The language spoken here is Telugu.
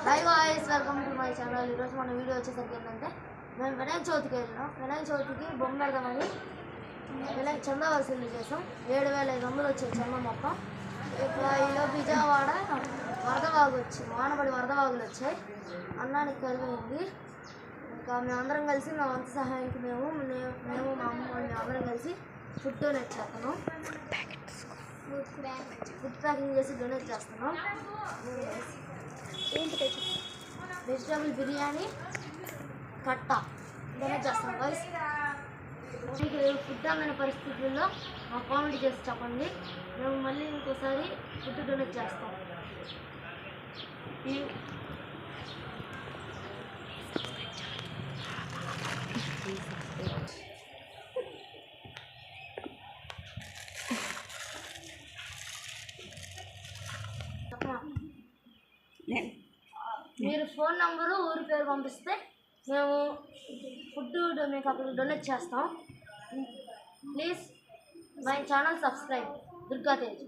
Hi guys, welcome to my channel. ఈరోజు మన వీడియో వచ్చేసరికి ఏంటంటే మేము వినాయక చవితికి వెళ్ళినాం. వినాయక చవితికి బొమ్మ పెడదామని వినాయక చందా వసూలు చేసాం. 7,500 వచ్చాయి చందా మొత్తం. ఇక్కడ ఈలోపు విజయవాడ వానపడి వరద వాగులు వచ్చాయి. అన్నానికి కలిగింది. ఇంకా మేమందరం కలిసి మా వంతు సహాయానికి మేము మా అమ్మ వాళ్ళు అందరం కలిసి ఫుడ్ డొనేట్ చేస్తున్నాం. ఫుడ్ ప్యాకింగ్ చేసి డొనేట్ చేస్తున్నాం. వెజిటేబుల్ బిర్యానీ కట్ట డొనేట్ చేస్తాం గైస్. మీకు ఫుడ్ అమ్మిన పరిస్థితుల్లో మా కామెంట్ చేసి చెప్పండి. మేము మళ్ళీ ఇంకోసారి ఫుడ్ డొనేట్ చేస్తాం. మీరు ఫోన్ నంబరు ఊరి పేరు పంపిస్తే మేము ఫుడ్ మీకు అక్కడ డొనేట్ చేస్తాం. Please my channel subscribe Durga Tej.